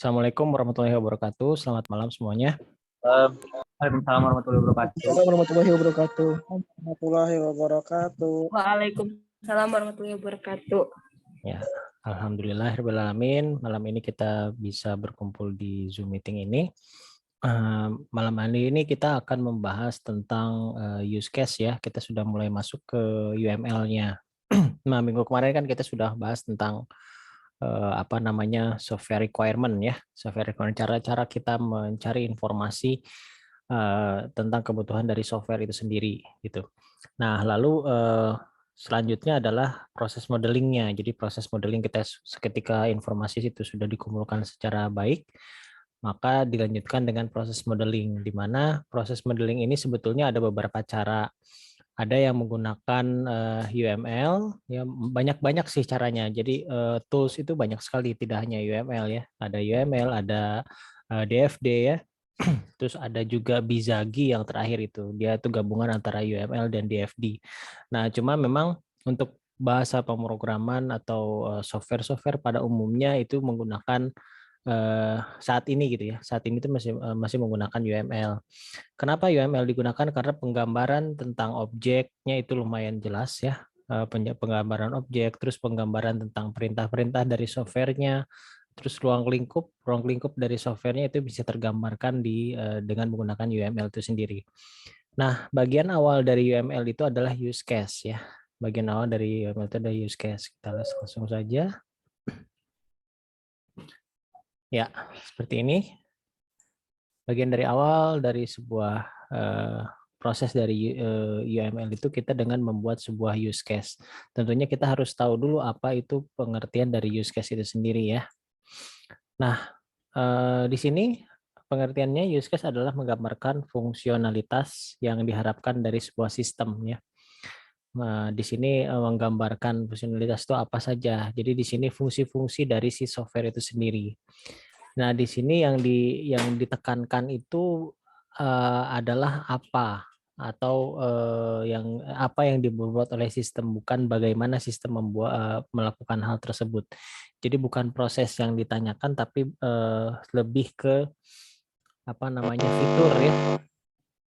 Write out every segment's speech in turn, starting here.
Assalamualaikum warahmatullahi wabarakatuh. Selamat malam semuanya. Waalaikumsalam warahmatullahi wabarakatuh. Assalamualaikum warahmatullahi wabarakatuh. Warahmatullahi wabarakatuh. Waalaikumsalam warahmatullahi wabarakatuh. Ya, alhamdulillahirrahmanirrahim. Malam ini kita bisa berkumpul di Zoom meeting ini. Malam hari ini kita akan membahas tentang use case ya. Kita sudah mulai masuk ke UML-nya. Nah, minggu kemarin kan kita sudah bahas tentang software requirement ya. Software requirement, cara-cara kita mencari informasi tentang kebutuhan dari software itu sendiri gitu. Nah, lalu selanjutnya adalah proses modelingnya. Jadi proses modeling kita ketika informasi itu sudah dikumpulkan secara baik, maka dilanjutkan dengan proses modeling, di mana proses modeling ini sebetulnya ada beberapa cara. Ada yang menggunakan UML, ya banyak-banyak sih caranya. Jadi tools itu banyak sekali, tidak hanya UML ya. Ada UML, ada DFD ya. Terus ada juga Bizagi yang terakhir itu. Dia itu gabungan antara UML dan DFD. Nah, cuma memang untuk bahasa pemrograman atau software-software pada umumnya itu menggunakan saat ini gitu ya. Saat ini itu masih menggunakan UML. Kenapa UML digunakan? Karena penggambaran tentang objeknya itu lumayan jelas ya. Penggambaran objek, terus penggambaran tentang perintah-perintah dari softwarenya, terus ruang lingkup dari softwarenya itu bisa tergambarkan dengan menggunakan UML itu sendiri. Nah, bagian awal dari UML itu adalah use case ya. Bagian awal dari UML itu adalah use case. Kita langsung saja. Ya, seperti ini. Bagian dari awal dari sebuah proses dari UML itu kita dengan membuat sebuah use case. Tentunya kita harus tahu dulu apa itu pengertian dari use case itu sendiri ya. Nah, di sini pengertiannya use case adalah menggambarkan fungsionalitas yang diharapkan dari sebuah sistem ya. Nah, di sini menggambarkan fungsionalitas itu apa saja. Jadi di sini fungsi-fungsi dari si software itu sendiri. Nah, di sini yang ditekankan itu adalah apa atau apa yang dibuat oleh sistem, bukan bagaimana sistem melakukan hal tersebut. Jadi bukan proses yang ditanyakan, tapi lebih ke fitur ya,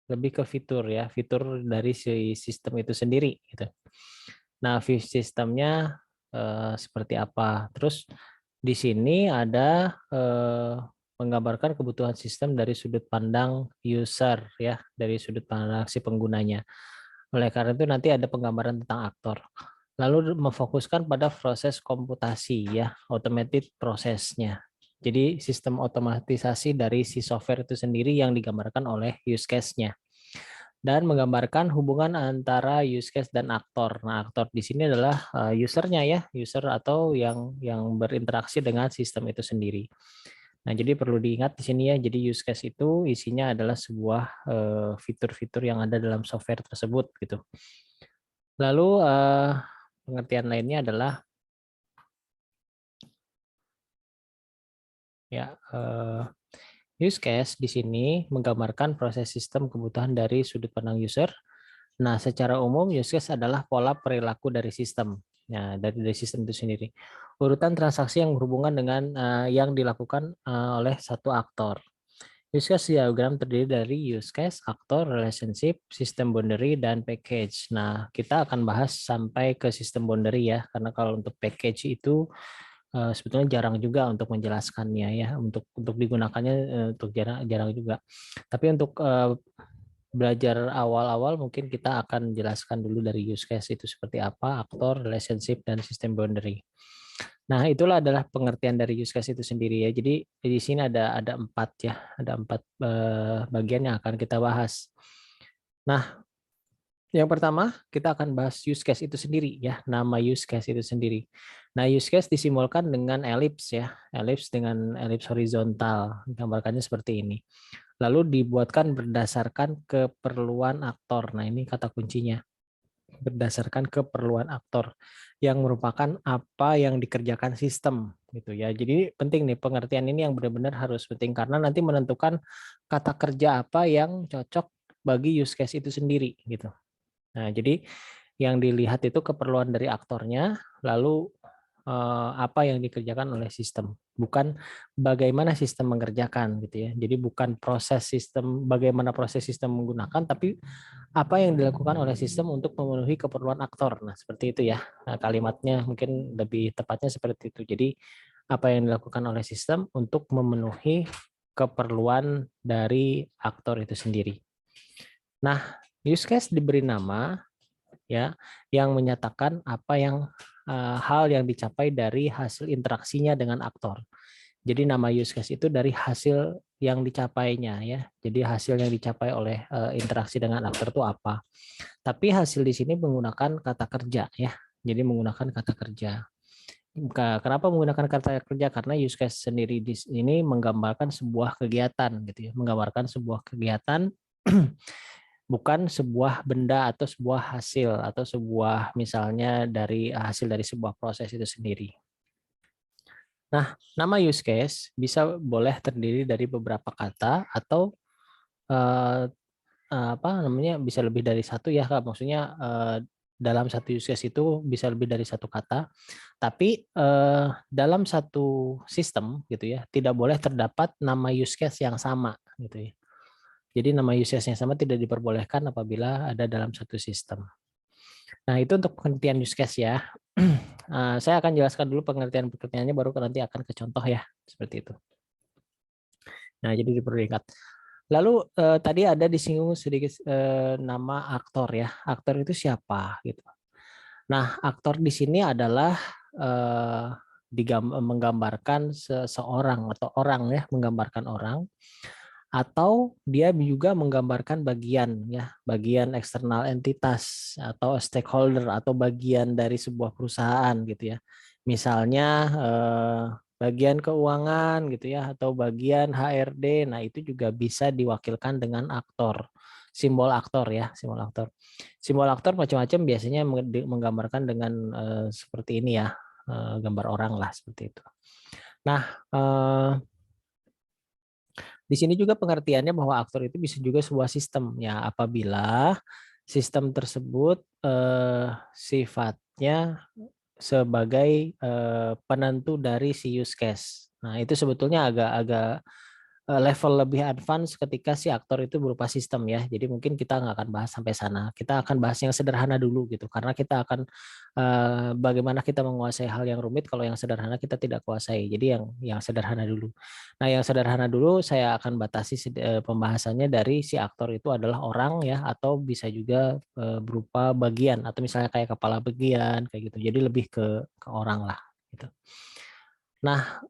lebih ke fitur ya, fitur dari si sistem itu sendiri gitu. Nah, sistemnya seperti apa? Terus di sini ada menggambarkan kebutuhan sistem dari sudut pandang user ya, dari sudut pandang si penggunanya. Oleh karena itu nanti ada penggambaran tentang aktor. Lalu memfokuskan pada proses komputasi ya, automated prosesnya. Jadi sistem otomatisasi dari si software itu sendiri yang digambarkan oleh use case-nya. Dan menggambarkan hubungan antara use case dan aktor. Nah, aktor di sini adalah usernya ya, user atau yang berinteraksi dengan sistem itu sendiri. Nah, jadi perlu diingat di sini ya, jadi use case itu isinya adalah sebuah fitur-fitur yang ada dalam software tersebut gitu. Lalu pengertian lainnya adalah ya use case di sini menggambarkan proses sistem kebutuhan dari sudut pandang user. Nah, secara umum use case adalah pola perilaku dari sistem. Ya, dari sistem itu sendiri. Urutan transaksi yang berhubungan dengan yang dilakukan oleh satu aktor. Use case diagram terdiri dari use case, aktor, relationship, system boundary, dan package. Nah, kita akan bahas sampai ke system boundary ya, karena kalau untuk package itu sebetulnya jarang juga untuk menjelaskannya ya, untuk digunakannya untuk jarang juga. Tapi untuk belajar awal-awal mungkin kita akan jelaskan dulu dari use case itu seperti apa, aktor, relationship, dan system boundary. Nah, itulah adalah pengertian dari use case itu sendiri ya. Jadi di sini ada 4 ya, ada 4 bagian yang akan kita bahas. Nah, yang pertama kita akan bahas use case itu sendiri ya, nama use case itu sendiri. Nah, use case disimbolkan dengan elips ya, elips dengan elips horizontal, gambarkannya seperti ini. Lalu dibuatkan berdasarkan keperluan aktor. Nah, ini kata kuncinya. Berdasarkan keperluan aktor yang merupakan apa yang dikerjakan sistem gitu ya. Jadi penting nih pengertian ini yang benar-benar harus penting karena nanti menentukan kata kerja apa yang cocok bagi use case itu sendiri gitu. Nah, jadi yang dilihat itu keperluan dari aktornya, lalu apa yang dikerjakan oleh sistem, bukan bagaimana sistem mengerjakan gitu ya. Jadi bukan proses sistem, bagaimana proses sistem menggunakan, tapi apa yang dilakukan oleh sistem untuk memenuhi keperluan aktor. Nah, seperti itu ya. Nah, kalimatnya mungkin lebih tepatnya seperti itu. Jadi apa yang dilakukan oleh sistem untuk memenuhi keperluan dari aktor itu sendiri. Nah, use case diberi nama ya yang menyatakan apa yang hal yang dicapai dari hasil interaksinya dengan aktor. Jadi nama use case itu dari hasil yang dicapainya ya. Jadi hasil yang dicapai oleh interaksi dengan aktor itu apa. Tapi hasil di sini menggunakan kata kerja ya. Jadi menggunakan kata kerja. Kenapa menggunakan kata kerja? Karena use case sendiri di sini menggambarkan sebuah kegiatan gitu ya. Menggambarkan sebuah kegiatan bukan sebuah benda atau sebuah hasil atau sebuah misalnya dari hasil dari sebuah proses itu sendiri. Nah, nama use case bisa boleh terdiri dari beberapa kata atau apa namanya bisa lebih dari satu ya Kak. Maksudnya dalam satu use case itu bisa lebih dari satu kata. Tapi dalam satu sistem gitu ya, tidak boleh terdapat nama use case yang sama gitu ya. Jadi nama use case yang sama tidak diperbolehkan apabila ada dalam satu sistem. Nah, itu untuk pengertian use case ya. Saya akan jelaskan dulu pengertiannya baru nanti akan ke contoh ya, seperti itu. Nah, jadi perlu diingat. Lalu tadi ada disinggung sedikit nama aktor ya. Aktor itu siapa gitu. Nah, aktor di sini adalah menggambarkan seseorang atau orang ya, menggambarkan orang. Atau dia juga menggambarkan bagian ya, bagian eksternal entitas atau stakeholder atau bagian dari sebuah perusahaan gitu ya. Misalnya bagian keuangan gitu ya atau bagian HRD. Nah, itu juga bisa diwakilkan dengan aktor. Simbol aktor ya, simbol aktor. Simbol aktor macam-macam biasanya menggambarkan dengan seperti ini ya, gambar orang lah seperti itu. Nah, di sini juga pengertiannya bahwa aktor itu bisa juga sebuah sistem ya apabila sistem tersebut sifatnya sebagai penentu dari si use case. Nah, itu sebetulnya agak-agak level lebih advance ketika si aktor itu berupa sistem ya. Jadi mungkin kita nggak akan bahas sampai sana. Kita akan bahas yang sederhana dulu gitu. Karena kita akan bagaimana kita menguasai hal yang rumit kalau yang sederhana kita tidak kuasai. Jadi yang sederhana dulu. Nah, yang sederhana dulu saya akan batasi pembahasannya dari si aktor itu adalah orang ya atau bisa juga berupa bagian atau misalnya kayak kepala bagian kayak gitu. Jadi lebih ke orang lah gitu. Nah,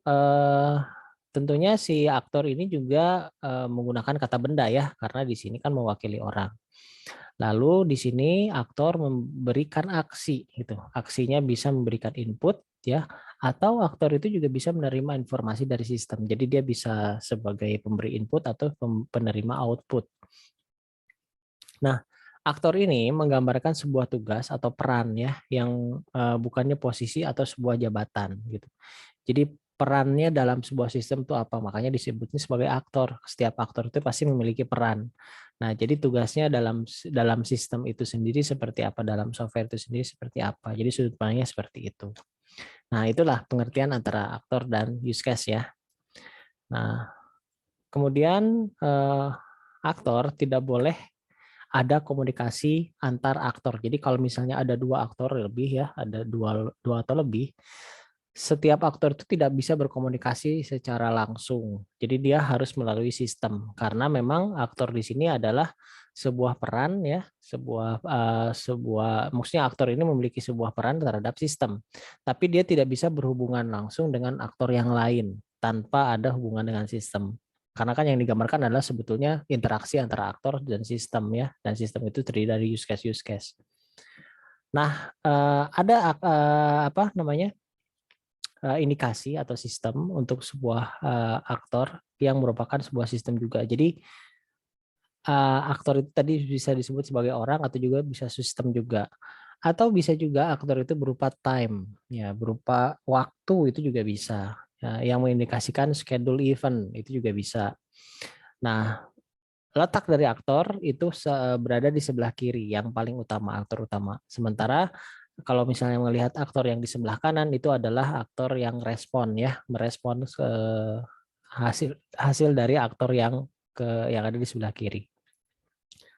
tentunya si aktor ini juga menggunakan kata benda ya, karena di sini kan mewakili orang. Lalu di sini aktor memberikan aksi gitu. Aksinya bisa memberikan input ya, atau aktor itu juga bisa menerima informasi dari sistem. Jadi dia bisa sebagai pemberi input atau penerima output. Nah, aktor ini menggambarkan sebuah tugas atau peran ya, yang bukannya posisi atau sebuah jabatan gitu. Jadi perannya dalam sebuah sistem itu apa? Makanya disebutnya sebagai aktor. Setiap aktor itu pasti memiliki peran. Nah, jadi tugasnya dalam sistem itu sendiri seperti apa, dalam software itu sendiri seperti apa. Jadi sudut pandangnya seperti itu. Nah, itulah pengertian antara aktor dan use case ya. Nah, kemudian aktor tidak boleh ada komunikasi antar aktor. Jadi kalau misalnya ada dua aktor lebih ya, ada dua atau lebih, setiap aktor itu tidak bisa berkomunikasi secara langsung. Jadi dia harus melalui sistem karena memang aktor di sini adalah sebuah peran ya, maksudnya aktor ini memiliki sebuah peran terhadap sistem. Tapi dia tidak bisa berhubungan langsung dengan aktor yang lain tanpa ada hubungan dengan sistem. Karena kan yang digambarkan adalah sebetulnya interaksi antara aktor dan sistem ya, dan sistem itu terdiri dari use case. Nah, ada apa namanya? Indikasi atau sistem untuk sebuah aktor yang merupakan sebuah sistem juga. Jadi aktor itu tadi bisa disebut sebagai orang atau juga bisa sistem juga. Atau bisa juga aktor itu berupa time, ya berupa waktu itu juga bisa. Ya, yang mengindikasikan schedule event itu juga bisa. Nah, letak dari aktor itu berada di sebelah kiri yang paling utama, aktor utama. Sementara kalau misalnya melihat aktor yang di sebelah kanan itu adalah aktor yang respon ya, merespons hasil dari aktor yang ada di sebelah kiri.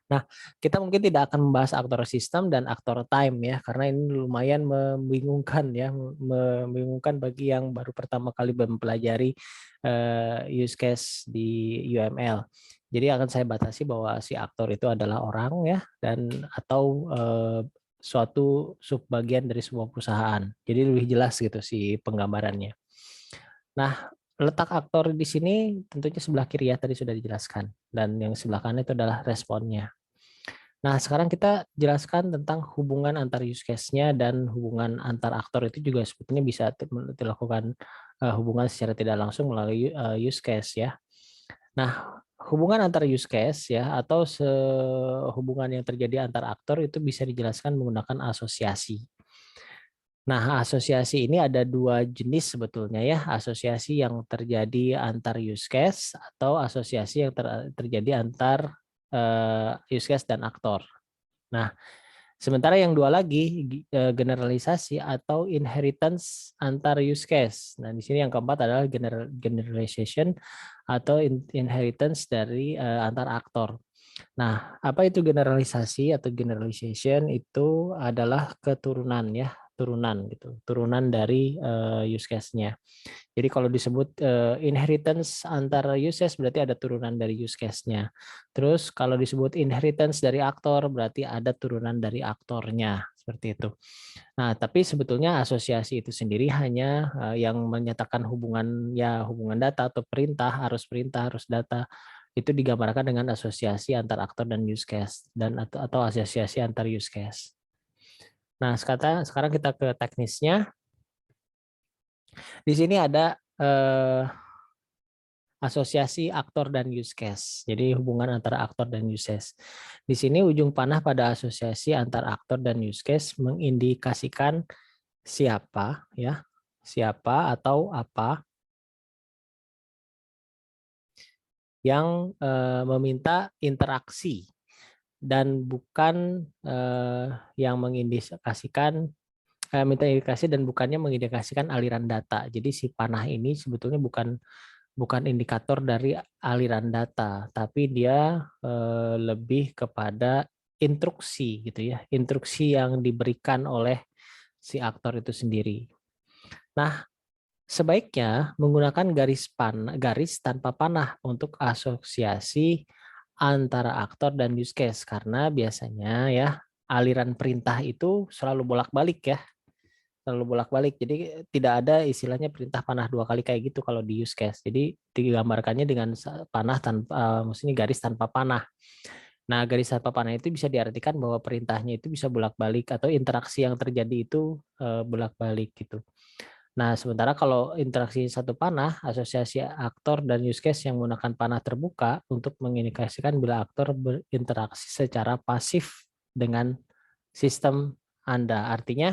Nah, kita mungkin tidak akan membahas aktor sistem dan aktor time ya, karena ini lumayan membingungkan ya, membingungkan bagi yang baru pertama kali mempelajari use case di UML. Jadi akan saya batasi bahwa si aktor itu adalah orang ya, dan atau suatu subbagian dari sebuah perusahaan. Jadi lebih jelas gitu si penggambarannya. Nah, letak aktor di sini tentunya sebelah kiri ya, tadi sudah dijelaskan. Dan yang sebelah kanan itu adalah responnya. Nah, sekarang kita jelaskan tentang hubungan antar use case-nya dan hubungan antar aktor itu juga sebetulnya bisa dilakukan hubungan secara tidak langsung melalui use case ya. Nah, hubungan antar use case ya atau hubungan yang terjadi antar aktor itu bisa dijelaskan menggunakan asosiasi. Nah, asosiasi ini ada dua jenis sebetulnya ya, asosiasi yang terjadi antar use case atau asosiasi yang terjadi antar use case dan aktor. Nah, sementara yang dua lagi generalisasi atau inheritance antar use case. Nah, di sini yang keempat adalah generalization atau inheritance dari antar aktor. Nah, apa itu generalisasi atau generalization? Itu adalah keturunan ya, turunan gitu, turunan dari use case-nya. Jadi kalau disebut inheritance antara use case berarti ada turunan dari use case-nya. Terus kalau disebut inheritance dari aktor berarti ada turunan dari aktornya, seperti itu. Nah, tapi sebetulnya asosiasi itu sendiri hanya yang menyatakan hubungan data atau perintah, harus data itu digambarkan dengan asosiasi antar aktor dan use case dan atau asosiasi antar use case. Nah, sekarang kita ke teknisnya. Di sini ada asosiasi aktor dan use case. Jadi hubungan antara aktor dan use case. Di sini ujung panah pada asosiasi antar aktor dan use case mengindikasikan siapa ya, siapa atau apa yang meminta interaksi dan bukan yang mengindikasikan minta indikasi dan bukannya mengindikasikan aliran data. Jadi si panah ini sebetulnya bukan indikator dari aliran data, tapi dia lebih kepada instruksi gitu ya, instruksi yang diberikan oleh si aktor itu sendiri. Nah, sebaiknya menggunakan garis tanpa panah untuk asosiasi antara aktor dan use case karena biasanya ya aliran perintah itu selalu bolak-balik ya. Selalu bolak-balik. Jadi tidak ada istilahnya perintah panah dua kali kayak gitu kalau di use case. Jadi digambarkannya dengan panah tanpa maksudnya garis tanpa panah. Nah, garis tanpa panah itu bisa diartikan bahwa perintahnya itu bisa bolak-balik atau interaksi yang terjadi itu bolak-balik gitu. Nah, sementara kalau interaksi satu panah, asosiasi aktor dan use case yang menggunakan panah terbuka untuk mengindikasikan bila aktor berinteraksi secara pasif dengan sistem Anda. Artinya,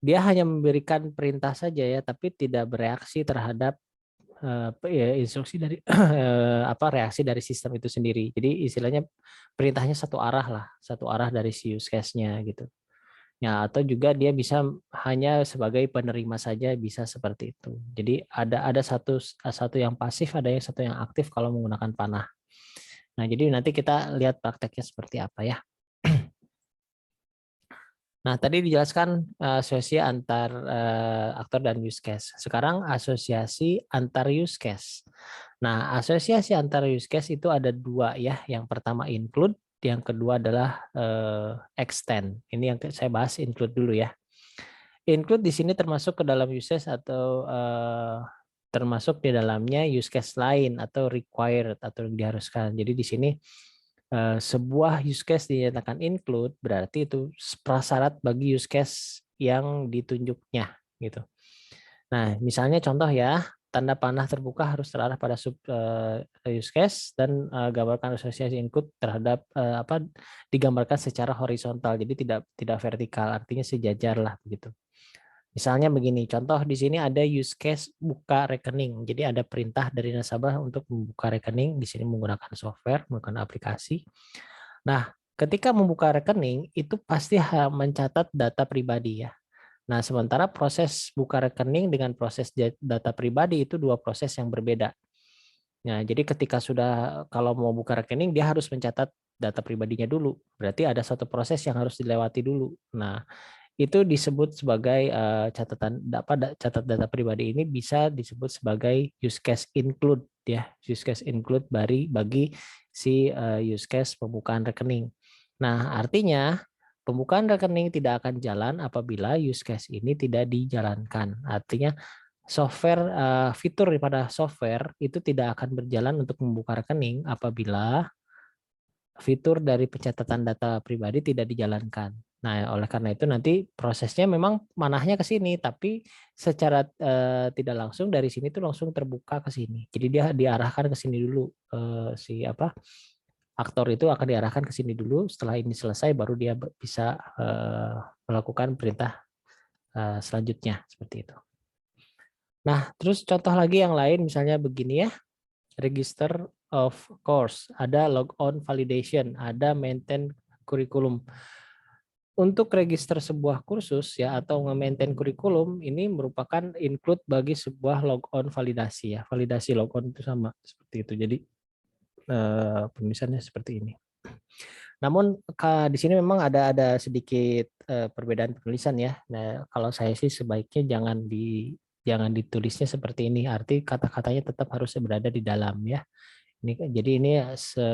dia hanya memberikan perintah saja ya, tapi tidak bereaksi terhadap instruksi dari reaksi dari sistem itu sendiri. Jadi istilahnya perintahnya satu arah lah, satu arah dari si use case-nya gitu. Ya, atau juga dia bisa hanya sebagai penerima saja bisa seperti itu. Jadi ada satu yang pasif, ada yang satu yang aktif kalau menggunakan panah. Nah, jadi nanti kita lihat prakteknya seperti apa ya. Nah, tadi dijelaskan asosiasi antar aktor dan use case. Sekarang asosiasi antar use case. Nah, asosiasi antar use case itu ada dua ya. Yang pertama include, yang kedua adalah extend. Ini yang saya bahas include dulu ya. Include di sini termasuk ke dalam use case atau termasuk di dalamnya use case lain atau required atau diharuskan. Jadi di sini sebuah use case dinyatakan include berarti itu prasyarat bagi use case yang ditunjuknya gitu. Nah, misalnya contoh ya, tanda panah terbuka harus terarah pada sub use case dan gambarkan asosiasi include terhadap digambarkan secara horizontal. Jadi tidak vertikal, artinya sejajar lah begitu. Misalnya begini, contoh di sini ada use case buka rekening. Jadi ada perintah dari nasabah untuk membuka rekening di sini menggunakan software, menggunakan aplikasi. Nah, ketika membuka rekening itu pasti mencatat data pribadi ya. Nah, sementara proses buka rekening dengan proses data pribadi itu dua proses yang berbeda. Nah, jadi ketika sudah kalau mau buka rekening dia harus mencatat data pribadinya dulu. Berarti ada satu proses yang harus dilewati dulu. Nah, itu disebut sebagai catat data pribadi ini bisa disebut sebagai use case include ya, use case include bagi si use case pembukaan rekening. Nah, artinya pembukaan rekening tidak akan jalan apabila use case ini tidak dijalankan. Artinya fitur daripada software itu tidak akan berjalan untuk membuka rekening apabila fitur dari pencatatan data pribadi tidak dijalankan. Nah, oleh karena itu nanti prosesnya memang manahnya ke sini, tapi secara tidak langsung dari sini tuh langsung terbuka ke sini. Jadi dia diarahkan ke sini dulu, aktor itu akan diarahkan ke sini dulu. Setelah ini selesai, baru dia bisa melakukan perintah selanjutnya seperti itu. Nah, terus contoh lagi yang lain, misalnya begini ya. Register of course, ada logon validation, ada maintain kurikulum. Untuk register sebuah kursus ya atau nge-maintain kurikulum ini merupakan include bagi sebuah logon validasi ya. Validasi logon itu sama seperti itu. Jadi penulisannya seperti ini. Namun di sini memang ada sedikit perbedaan penulisan ya. Nah, kalau saya sih sebaiknya jangan ditulisnya seperti ini. Arti kata-katanya tetap harus berada di dalam ya. Jadi ini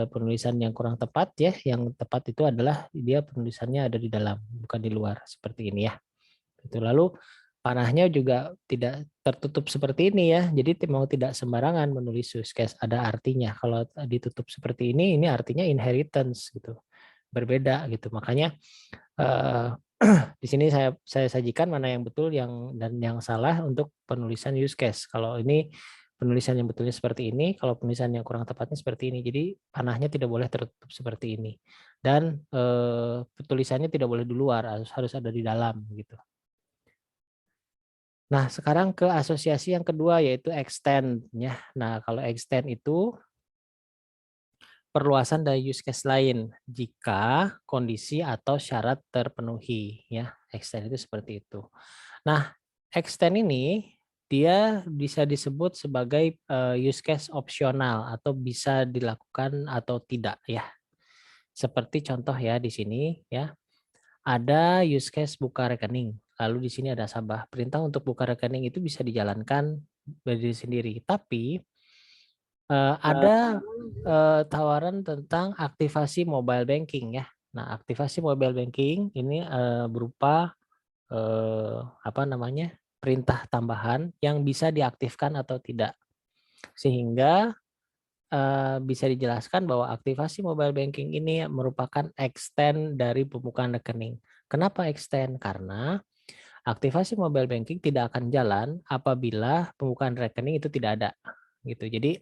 penulisan yang kurang tepat ya. Yang tepat itu adalah dia penulisannya ada di dalam, bukan di luar seperti ini ya. Itu lalu panahnya juga tidak tertutup seperti ini ya. Jadi mau tidak sembarangan menulis use case, ada artinya. Kalau ditutup seperti ini artinya inheritance gitu. Berbeda gitu. Makanya di sini saya sajikan mana yang betul dan yang salah untuk penulisan use case. Kalau ini penulisan yang betulnya seperti ini, kalau penulisan yang kurang tepatnya seperti ini. Jadi panahnya tidak boleh tertutup seperti ini. Dan tulisannya tidak boleh di luar, harus ada di dalam gitu. Nah, sekarang ke asosiasi yang kedua yaitu extend ya. Nah, kalau extend itu perluasan dari use case lain jika kondisi atau syarat terpenuhi ya. Extend itu seperti itu. Nah, extend ini dia bisa disebut sebagai use case opsional atau bisa dilakukan atau tidak ya. Seperti contoh ya di sini ya. Ada use case buka rekening. Lalu di sini ada sabah. Perintah untuk buka rekening itu bisa dijalankan berdiri sendiri. Tapi ada tawaran tentang aktivasi mobile banking ya. Nah, aktivasi mobile banking ini berupa perintah tambahan yang bisa diaktifkan atau tidak. Sehingga bisa dijelaskan bahwa aktivasi mobile banking ini merupakan extend dari pembukaan rekening. Kenapa extend? Karena aktivasi mobile banking tidak akan jalan apabila pembukaan rekening itu tidak ada gitu. Jadi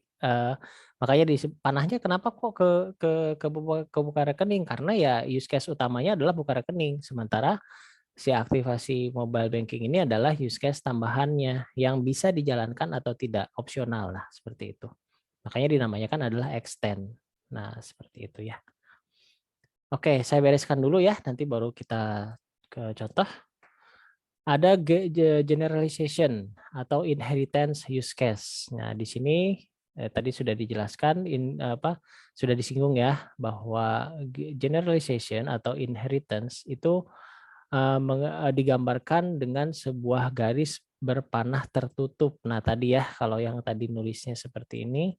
makanya di panahnya kenapa kok ke buka rekening, karena ya use case utamanya adalah buka rekening, sementara si aktivasi mobile banking ini adalah use case tambahannya yang bisa dijalankan atau tidak, opsional lah seperti itu. Makanya dinamakan adalah extend. Nah, seperti itu ya. Oke, saya bereskan dulu ya, nanti baru kita ke contoh. Ada generalization atau inheritance use case. Nah, di sini tadi sudah dijelaskan, sudah disinggung ya, bahwa generalization atau inheritance itu digambarkan dengan sebuah garis berpanah tertutup. Nah, tadi ya, kalau yang tadi nulisnya seperti ini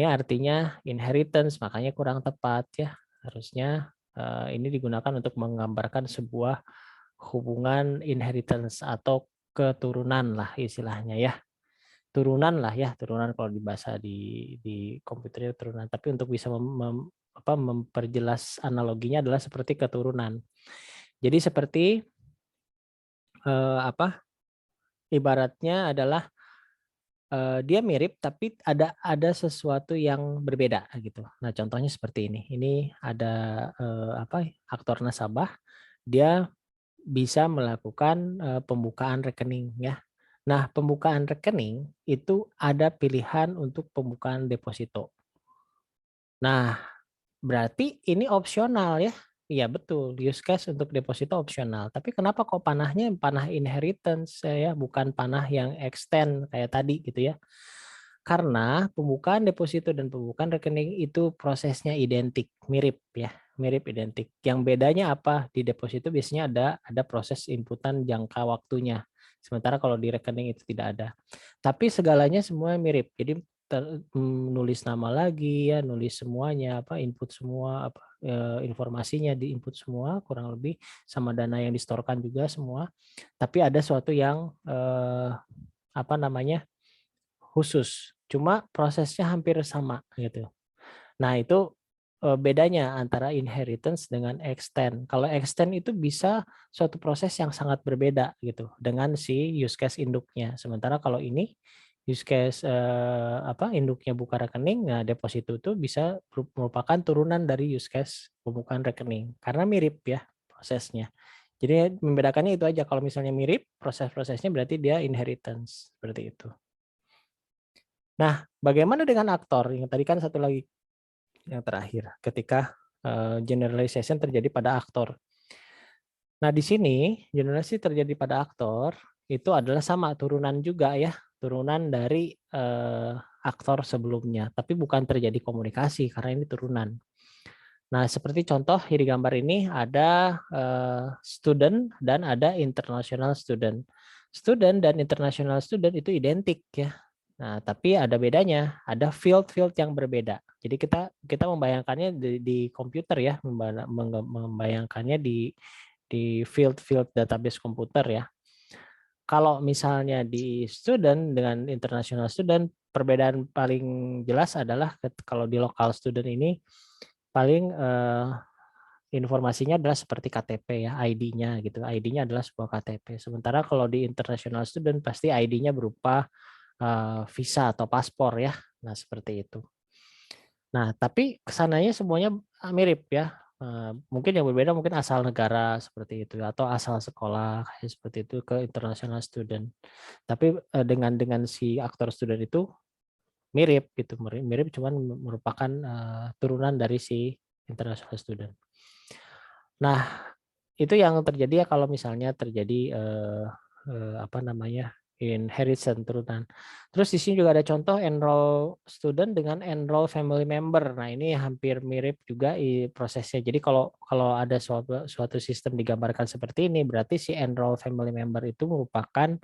artinya inheritance, makanya kurang tepat ya. Harusnya ini digunakan untuk menggambarkan sebuah hubungan inheritance atau keturunan lah istilahnya ya. Turunan lah ya, turunan kalau di bahasa di komputernya turunan. Tapi untuk bisa memperjelas analoginya adalah seperti keturunan. Jadi seperti ibaratnya adalah dia mirip tapi ada sesuatu yang berbeda gitu. Nah, contohnya seperti ini. Ini ada aktor nasabah, dia bisa melakukan pembukaan rekening ya. Nah, pembukaan rekening itu ada pilihan untuk pembukaan deposito. Nah, berarti ini opsional ya. Iya betul, use case untuk deposito opsional. Tapi kenapa kok panahnya panah inheritance ya, bukan panah yang extend kayak tadi gitu ya? Karena pembukaan deposito dan pembukaan rekening itu prosesnya identik, mirip ya, mirip identik. Yang bedanya apa? Di deposito biasanya ada proses inputan jangka waktunya. Sementara kalau di rekening itu tidak ada. Tapi segalanya semua mirip. Jadi nulis nama lagi ya, nulis semuanya apa input semua apa informasinya di input semua kurang lebih sama dana yang distorkan juga semua. Tapi ada suatu yang apa namanya? Khusus. Cuma prosesnya hampir sama gitu. Nah, itu bedanya antara inheritance dengan extend. Kalau extend itu bisa suatu proses yang sangat berbeda gitu dengan si use case induknya. Sementara kalau ini use case apa induknya buka rekening, nah deposito itu bisa merupakan turunan dari use case pembukaan rekening karena mirip ya prosesnya. Jadi membedakannya itu aja. Kalau misalnya mirip proses-prosesnya berarti dia inheritance seperti itu. Nah, bagaimana dengan aktor? Yang tadi kan satu lagi yang terakhir, ketika generalization terjadi pada aktor. Nah, di sini generalisasi terjadi pada aktor itu adalah sama turunan juga ya, turunan dari aktor sebelumnya, tapi bukan terjadi komunikasi karena ini turunan. Nah, seperti contoh di gambar ini ada student dan ada international student. Student dan international student itu identik ya. Nah, tapi ada bedanya, ada field-field yang berbeda. Jadi kita membayangkannya di komputer ya, membayangkannya di field-field database komputer ya. Kalau misalnya di student dengan international student, perbedaan paling jelas adalah kalau di local student ini paling informasinya adalah seperti KTP ya, ID-nya gitu. ID-nya adalah sebuah KTP. Sementara kalau di international student pasti ID-nya berupa visa atau paspor ya. Nah, seperti itu. Nah, tapi kesananya semuanya mirip ya. Mungkin yang berbeda mungkin asal negara seperti itu atau asal sekolah kayak seperti itu ke international student. Tapi dengan si aktor student itu mirip gitu, mirip cuman merupakan turunan dari si international student. Nah, itu yang terjadi ya kalau misalnya terjadi apa namanya inheritance turunan. Terus di sini juga ada contoh enroll student dengan enroll family member. Nah, ini hampir mirip juga prosesnya. Jadi kalau ada suatu sistem digambarkan seperti ini, berarti si enroll family member itu merupakan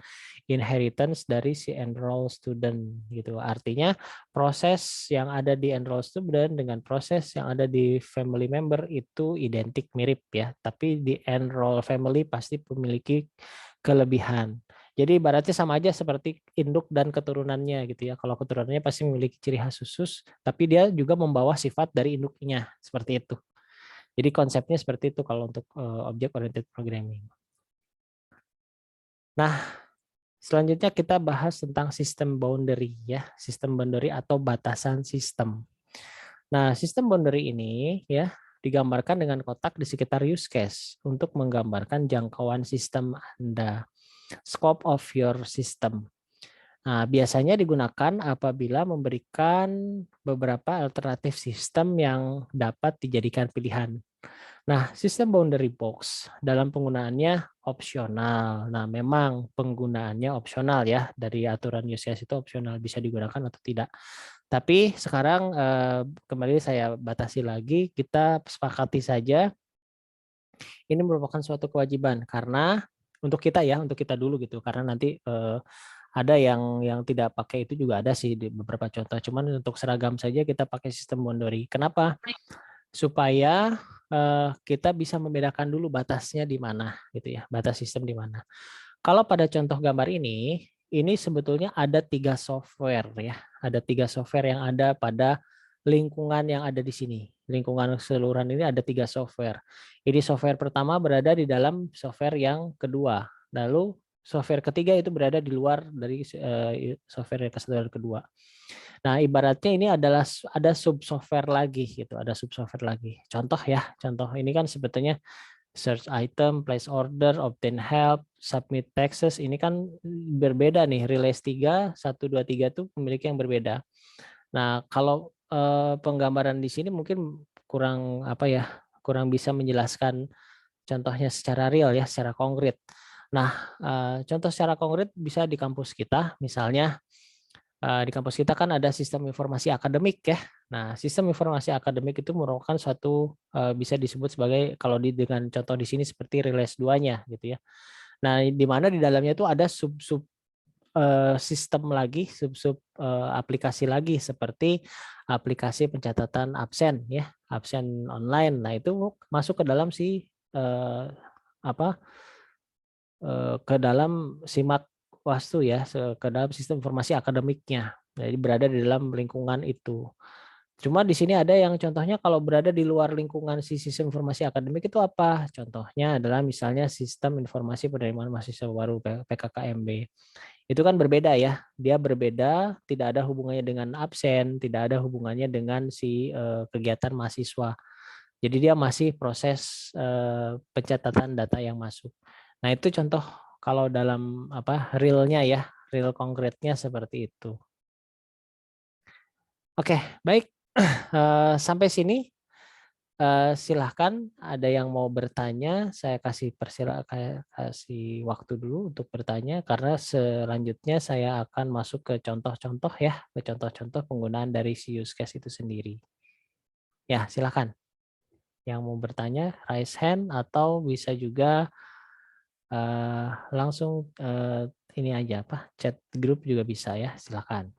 inheritance dari si enroll student gitu. Artinya proses yang ada di enroll student dengan proses yang ada di family member itu identik mirip ya. Tapi di enroll family pasti memiliki kelebihan. Jadi ibaratnya sama aja seperti induk dan keturunannya gitu ya. Kalau keturunannya pasti memiliki ciri khas khusus, tapi dia juga membawa sifat dari induknya seperti itu. Jadi konsepnya seperti itu kalau untuk object oriented programming. Nah, selanjutnya kita bahas tentang sistem boundary ya, sistem boundary atau batasan sistem. Nah, sistem boundary ini ya digambarkan dengan kotak di sekitar use case untuk menggambarkan jangkauan sistem Anda. Scope of your system. Nah, biasanya digunakan apabila memberikan beberapa alternatif sistem yang dapat dijadikan pilihan. Nah, sistem boundary box dalam penggunaannya opsional. Nah, memang penggunaannya opsional ya, dari aturan use case itu opsional, bisa digunakan atau tidak. Tapi sekarang kembali saya batasi lagi, kita sepakati saja ini merupakan suatu kewajiban karena untuk kita ya, untuk kita dulu gitu, karena nanti ada yang tidak pakai itu juga ada sih di beberapa contoh. Cuman untuk seragam saja kita pakai sistem boundary. Kenapa? Supaya kita bisa membedakan dulu batasnya di mana gitu ya, batas sistem di mana. Kalau pada contoh gambar ini sebetulnya ada 3 software ya, ada 3 software yang ada pada lingkungan yang ada di sini. Lingkungan keseluruhan ini ada 3 software. Ini software pertama berada di dalam software yang kedua. Lalu software ketiga itu berada di luar dari software yang kedua. Nah, ibaratnya ini adalah ada sub software lagi gitu, ada sub software lagi. Contoh ya, contoh ini kan sebetulnya search item, place order, obtain help, submit taxes, ini kan berbeda nih, release 3, 1, 2, 3 itu memiliki yang berbeda. Nah, kalau penggambaran di sini mungkin kurang apa ya, kurang bisa menjelaskan contohnya secara real ya, secara konkret. Nah, contoh secara konkret bisa di kampus kita, misalnya di kampus kita kan ada sistem informasi akademik ya. Nah, sistem informasi akademik itu merupakan suatu bisa disebut sebagai kalau dengan contoh di sini seperti Riles 2-nya gitu ya. Nah, di mana di dalamnya itu ada sub-sub sistem lagi, sub-sub aplikasi lagi seperti aplikasi pencatatan absen ya, absen online. Nah, itu masuk ke dalam apa ke dalam SIMAK Wastu ya, ke dalam sistem informasi akademiknya. Jadi berada di dalam lingkungan itu. Cuma di sini ada yang contohnya kalau berada di luar lingkungan sistem informasi akademik itu apa? Contohnya adalah misalnya sistem informasi penerimaan mahasiswa baru PKKMB. Itu kan berbeda ya. Dia berbeda, tidak ada hubungannya dengan absen, tidak ada hubungannya dengan kegiatan mahasiswa. Jadi dia masih proses pencatatan data yang masuk. Nah, itu contoh kalau dalam realnya ya, real konkretnya seperti itu. Oke, baik. Sampai sini silahkan ada yang mau bertanya, saya kasih waktu dulu untuk bertanya karena selanjutnya saya akan masuk ke contoh-contoh ya, ke contoh-contoh penggunaan dari si use case itu sendiri. Ya, silahkan. Yang mau bertanya raise hand atau bisa juga langsung ini aja chat grup juga bisa ya, silahkan.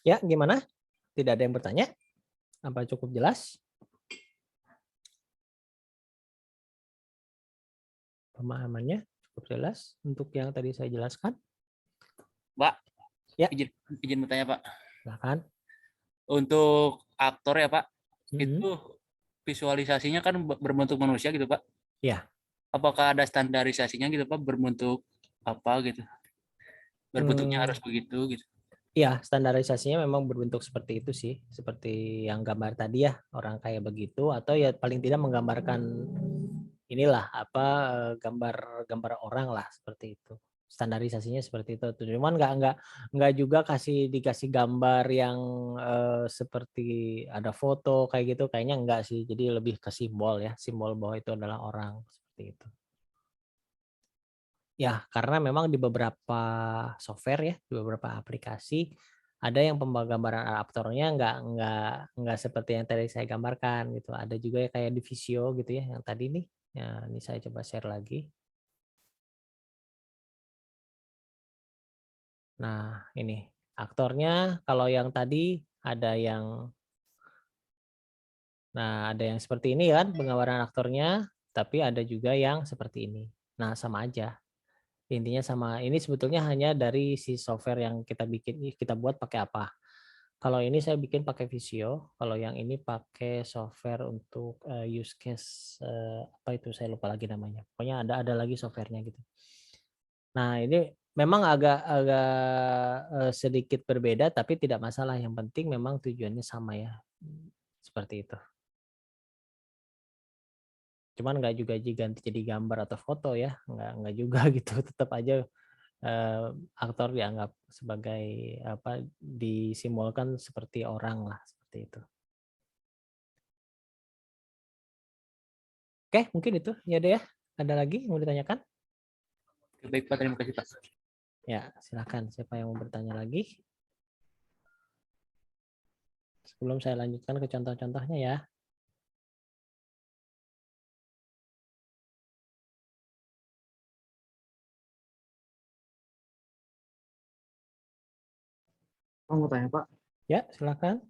Ya, gimana? Tidak ada yang bertanya? Apa cukup jelas? Pemahamannya cukup jelas untuk yang tadi saya jelaskan? Pak, Ya. izin bertanya Pak. Silakan. Untuk aktor ya Pak, itu visualisasinya kan berbentuk manusia gitu Pak. Ya. Apakah ada standarisasinya gitu Pak, berbentuk apa gitu? Berbentuknya harus begitu gitu. Iya, standarisasinya memang berbentuk seperti itu sih, seperti yang gambar tadi ya, orang kayak begitu, atau ya paling tidak menggambarkan inilah gambar orang lah seperti itu. Standarisasinya seperti itu. Cuman nggak juga dikasih gambar yang seperti ada foto kayak gitu, kayaknya enggak sih. Jadi lebih ke simbol ya, simbol bahwa itu adalah orang seperti itu. Ya, karena memang di beberapa software ya, di beberapa aplikasi ada yang penggambaran adaptornya nggak seperti yang tadi saya gambarkan gitu. Ada juga ya kayak di Visio gitu ya, yang tadi nih. Ya, ini saya coba share lagi. Nah, ini aktornya kalau yang tadi ada yang seperti ini kan penggambaran aktornya, tapi ada juga yang seperti ini. Nah, sama aja. Intinya sama, ini sebetulnya hanya dari si software yang kita buat pakai apa. Kalau ini saya bikin pakai Visio, kalau yang ini pakai software untuk use case apa itu saya lupa lagi namanya. Pokoknya ada lagi softwarenya gitu. Nah, ini memang agak sedikit berbeda tapi tidak masalah, yang penting memang tujuannya sama ya. Seperti itu. Cuman nggak juga ganti jadi gambar atau foto ya, nggak juga gitu, tetap aja aktor dianggap sebagai disimbolkan seperti orang lah, seperti itu. Oke, mungkin itu ya deh ya. Ada lagi yang mau ditanyakan? Baik Pak, terima kasih Pak. Ya, silakan siapa yang mau bertanya lagi? Sebelum saya lanjutkan ke contoh-contohnya ya. Mau tanya Pak, Ya, silakan.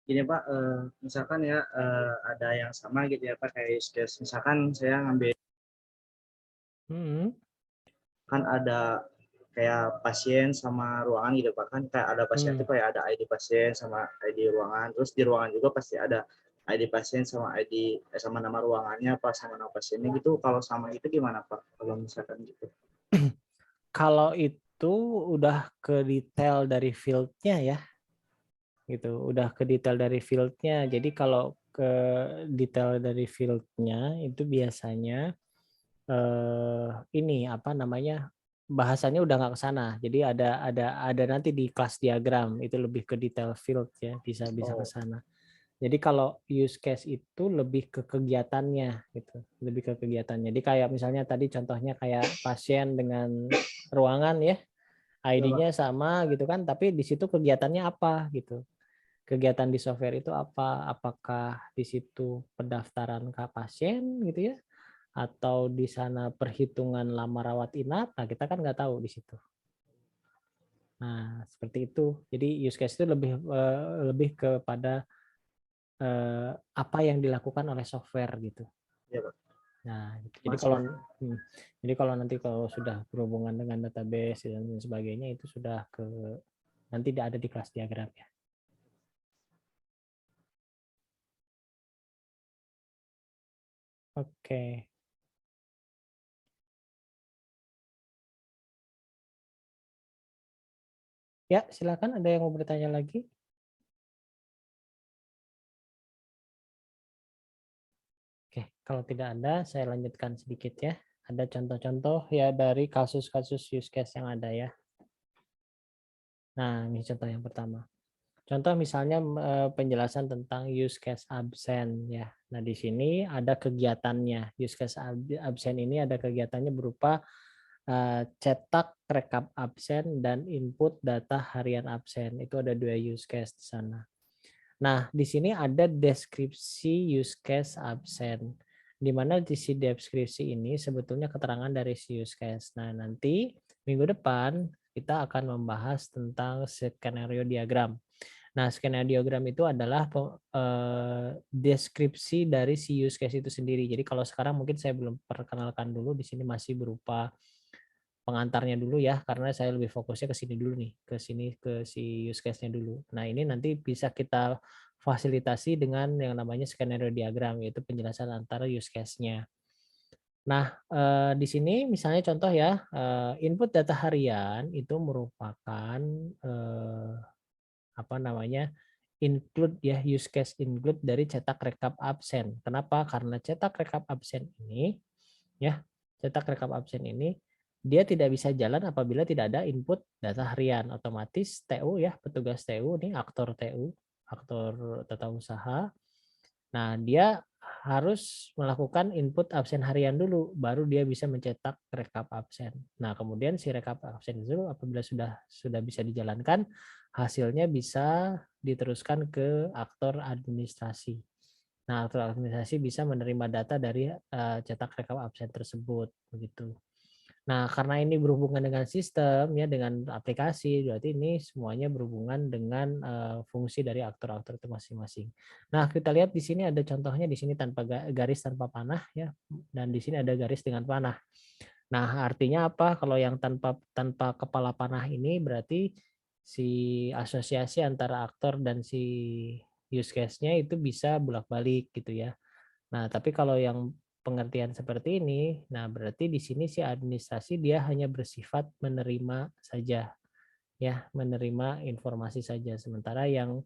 gini Pak, misalkan ya ada yang sama gitu ya Pak, kayak use case. Misalkan saya ngambil kan ada kayak pasien sama ruangan gitu Pak, kan kayak ada pasien itu kayak ada ID pasien sama ID ruangan, terus di ruangan juga pasti ada ID pasien sama sama nama ruangannya apa sama nama pasiennya gitu. Kalau sama itu gimana Pak? Kalau misalkan gitu. Kalau itu udah ke detail dari field-nya ya, gitu. Udah ke detail dari field-nya. Jadi kalau ke detail dari field-nya itu biasanya ini apa namanya, bahasanya udah nggak ke sana. Jadi ada nanti di kelas diagram itu lebih ke detail field ya, bisa ke sana. Jadi kalau use case itu lebih ke kegiatannya gitu, lebih ke kegiatannya. Jadi kayak misalnya tadi contohnya kayak pasien dengan ruangan ya, ID-nya sama gitu kan, tapi di situ kegiatannya apa gitu. Kegiatan di software itu apa? Apakah di situ pendaftaran ke pasien gitu ya, atau di sana perhitungan lama rawat inap? Nah kita kan nggak tahu di situ. Nah seperti itu. Jadi use case itu lebih kepada apa yang dilakukan oleh software gitu. Ya, Pak. Nah, gitu. Jadi kalau nanti kalau sudah berhubungan dengan database dan sebagainya itu sudah nanti ada di kelas diagram ya. Oke. Ya, silakan ada yang mau bertanya lagi? Oke, kalau tidak ada, saya lanjutkan sedikit ya. Ada contoh-contoh ya dari kasus-kasus use case yang ada ya. Nah, ini contoh yang pertama. Contoh misalnya penjelasan tentang use case absen ya. Nah, di sini ada kegiatannya. Use case absen ini ada kegiatannya berupa cetak rekap absen dan input data harian absen. Itu ada 2 use case di sana. Nah, di sini ada deskripsi use case absen. Di mana di si deskripsi ini sebetulnya keterangan dari si use case. Nah, nanti minggu depan kita akan membahas tentang skenario diagram. Nah, skenario diagram itu adalah deskripsi dari si use case itu sendiri. Jadi kalau sekarang mungkin saya belum perkenalkan dulu, di sini masih berupa pengantarnya dulu ya, karena saya lebih fokusnya ke sini dulu nih, ke sini ke si use case-nya dulu. Nah, ini nanti bisa kita fasilitasi dengan yang namanya skenario diagram, yaitu penjelasan antara use case-nya. Nah, di sini misalnya contoh ya, input data harian itu merupakan apa namanya, include ya, use case include dari cetak rekap absen. Kenapa? Karena cetak rekap absen ini ya, cetak rekap absen ini dia tidak bisa jalan apabila tidak ada input data harian. Otomatis TU ya, petugas TU nih, aktor TU, aktor tata usaha. Nah, dia harus melakukan input absen harian dulu, baru dia bisa mencetak rekap absen. Nah, kemudian si rekap absen itu apabila sudah bisa dijalankan, hasilnya bisa diteruskan ke aktor administrasi. Nah, aktor administrasi bisa menerima data dari cetak rekap absen tersebut, begitu. Nah, karena ini berhubungan dengan sistem ya, dengan aplikasi, berarti ini semuanya berhubungan dengan fungsi dari aktor-aktor itu masing-masing. Nah, kita lihat di sini ada contohnya di sini tanpa garis tanpa panah ya, dan di sini ada garis dengan panah. Nah, artinya apa? Kalau yang tanpa kepala panah ini berarti si asosiasi antara aktor dan si use case-nya itu bisa bolak-balik gitu ya. Nah, tapi kalau yang pengertian seperti ini, nah berarti di sini si administrasi dia hanya bersifat menerima saja, ya, menerima informasi saja. Sementara yang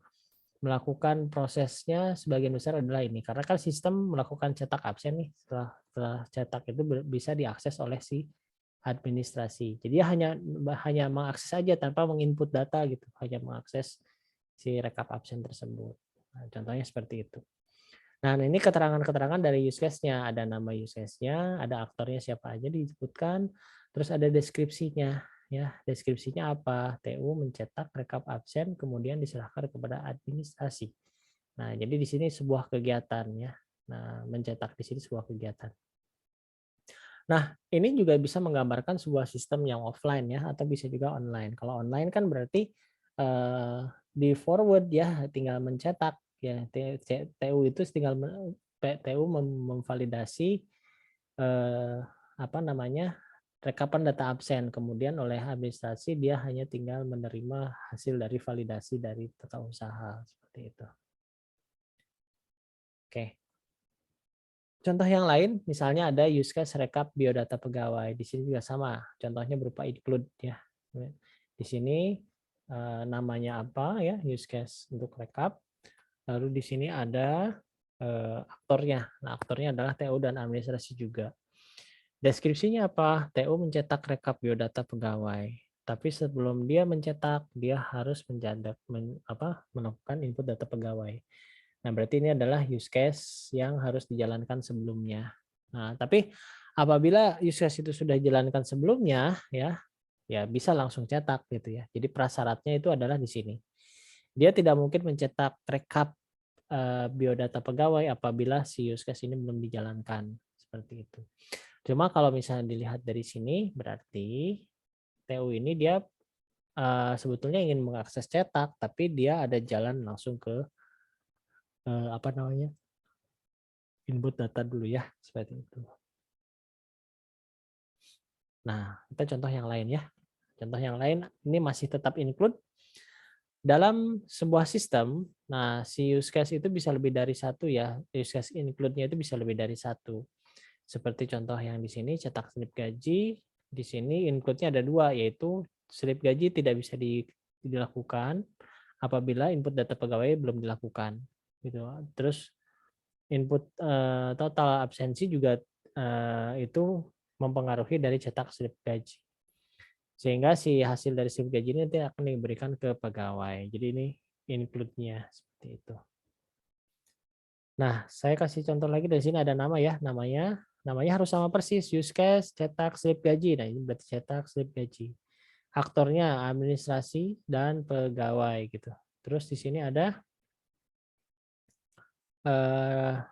melakukan prosesnya sebagian besar adalah ini, karena kan sistem melakukan cetak absen nih, setelah cetak itu bisa diakses oleh si administrasi. Jadi hanya mengakses saja tanpa menginput data gitu, hanya mengakses si rekap absen tersebut. Nah, contohnya seperti itu. Nah, ini keterangan-keterangan dari use case-nya. Ada nama use case-nya, ada aktornya siapa aja disebutkan, terus ada deskripsinya. Ya, deskripsinya apa? TU mencetak rekap absen, kemudian diserahkan kepada administrasi. Nah, jadi di sini sebuah kegiatan ya. Nah, mencetak di sini sebuah kegiatan. Nah, ini juga bisa menggambarkan sebuah sistem yang offline ya, atau bisa juga online. Kalau online kan berarti di forward ya, tinggal mencetak ya. TU itu tinggal TU memvalidasi apa namanya, rekapan data absen, kemudian oleh administrasi dia hanya tinggal menerima hasil dari validasi dari tata usaha seperti itu. Oke. Contoh yang lain, misalnya ada use case rekap biodata pegawai. Di sini juga sama. Contohnya berupa include ya. Di sini namanya apa ya, use case untuk rekap. Lalu di sini ada aktornya. Nah, aktornya adalah TU dan administrasi juga. Deskripsinya apa? TU mencetak rekap biodata pegawai. Tapi sebelum dia mencetak, dia harus melakukan input data pegawai. Nah, berarti ini adalah use case yang harus dijalankan sebelumnya. Nah, tapi apabila use case itu sudah dijalankan sebelumnya, ya bisa langsung cetak gitu ya. Jadi prasyaratnya itu adalah di sini. Dia tidak mungkin mencetak rekap biodata pegawai apabila si use case ini belum dijalankan seperti itu. Cuma kalau misalnya dilihat dari sini, berarti TU ini dia sebetulnya ingin mengakses cetak, tapi dia ada jalan langsung ke input data dulu ya, seperti itu. Nah, kita contoh yang lain ya. Contoh yang lain ini masih tetap include dalam sebuah sistem. Nah, si use case itu bisa lebih dari satu ya. Use case include-nya itu bisa lebih dari satu. Seperti contoh yang di sini cetak slip gaji. Di sini include-nya ada dua, yaitu slip gaji tidak bisa dilakukan apabila input data pegawai belum dilakukan. Gitu. Terus input total absensi juga itu mempengaruhi dari cetak slip gaji. Sehingga si hasil dari slip gaji ini nanti akan diberikan ke pegawai. Jadi ini include-nya seperti itu. Nah, saya kasih contoh lagi dari sini ada nama ya, namanya harus sama persis, use case, cetak slip gaji. Nah, ini berarti cetak slip gaji. Aktornya administrasi dan pegawai gitu. Terus di sini ada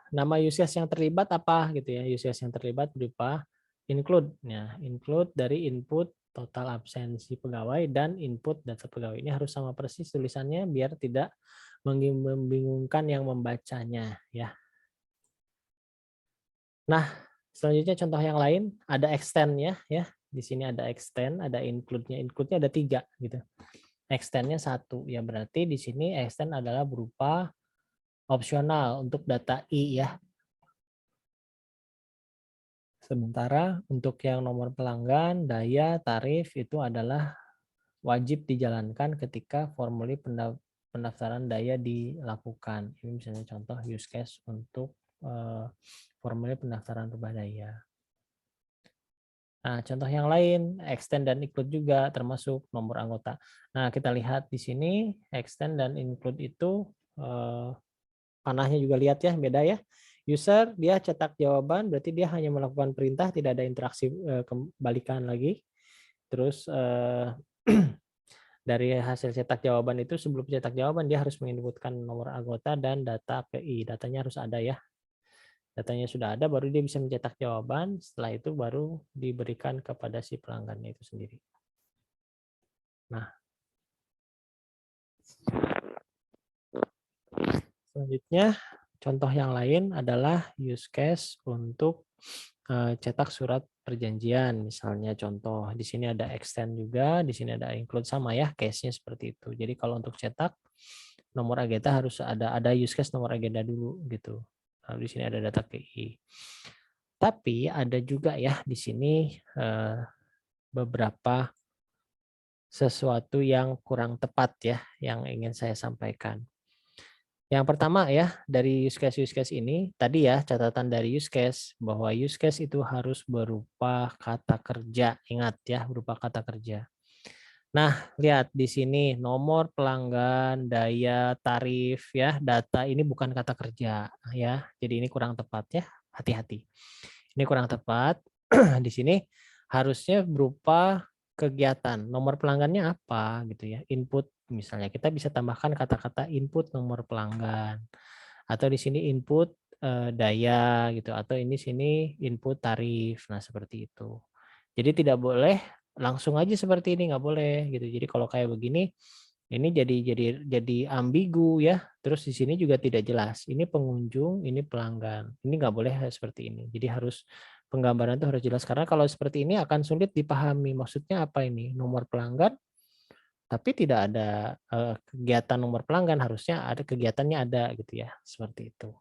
nama use case yang terlibat apa gitu ya. Use case yang terlibat berupa include. Nah, include dari input total absensi pegawai dan input data pegawai. Ini harus sama persis tulisannya biar tidak membingungkan yang membacanya ya. Nah, selanjutnya contoh yang lain ada extend ya. Di sini ada extend, ada include-nya. Include-nya ada 3 gitu. Extend-nya 1 ya, berarti di sini extend adalah berupa opsional untuk data I ya. Sementara untuk yang nomor pelanggan, daya, tarif itu adalah wajib dijalankan ketika formulir pendaftaran daya dilakukan. Ini misalnya contoh use case untuk formulir pendaftaran rumah daya. Nah, contoh yang lain, extend dan include juga termasuk nomor anggota. Nah, kita lihat di sini extend dan include itu panahnya juga lihat ya, beda ya. User dia cetak jawaban, berarti dia hanya melakukan perintah, tidak ada interaksi kebalikan lagi. Terus dari hasil cetak jawaban itu, sebelum cetak jawaban dia harus menginputkan nomor anggota dan data API. Datanya harus ada ya. Datanya sudah ada, baru dia bisa mencetak jawaban. Setelah itu baru diberikan kepada si pelanggannya itu sendiri. Nah, selanjutnya contoh yang lain adalah use case untuk cetak surat perjanjian. Misalnya contoh di sini ada extend juga, di sini ada include, sama ya, case-nya seperti itu. Jadi kalau untuk cetak nomor agenda harus ada use case nomor agenda dulu gitu. Lalu di sini ada data KI. Tapi ada juga ya di sini beberapa sesuatu yang kurang tepat ya yang ingin saya sampaikan. Yang pertama ya, dari use case ini, tadi ya catatan dari use case, bahwa use case itu harus berupa kata kerja. Ingat ya, berupa kata kerja. Nah, lihat di sini nomor pelanggan, daya, tarif ya, data ini bukan kata kerja ya. Jadi ini kurang tepat ya, hati-hati. Ini kurang tepat. Di sini harusnya berupa kegiatan. Nomor pelanggannya apa gitu ya, input. Misalnya kita bisa tambahkan kata-kata input nomor pelanggan, atau di sini input daya gitu, atau ini sini input tarif. Nah seperti itu. Jadi tidak boleh langsung aja seperti ini, nggak boleh gitu. Jadi kalau kayak begini, ini jadi ambigu ya. Terus di sini juga tidak jelas. Ini pengunjung, ini pelanggan. Ini nggak boleh seperti ini. Jadi harus penggambaran itu harus jelas, karena kalau seperti ini akan sulit dipahami. Maksudnya apa ini? Nomor pelanggan tapi tidak ada kegiatan nomor pelanggan, harusnya ada kegiatannya ada gitu ya, seperti itu.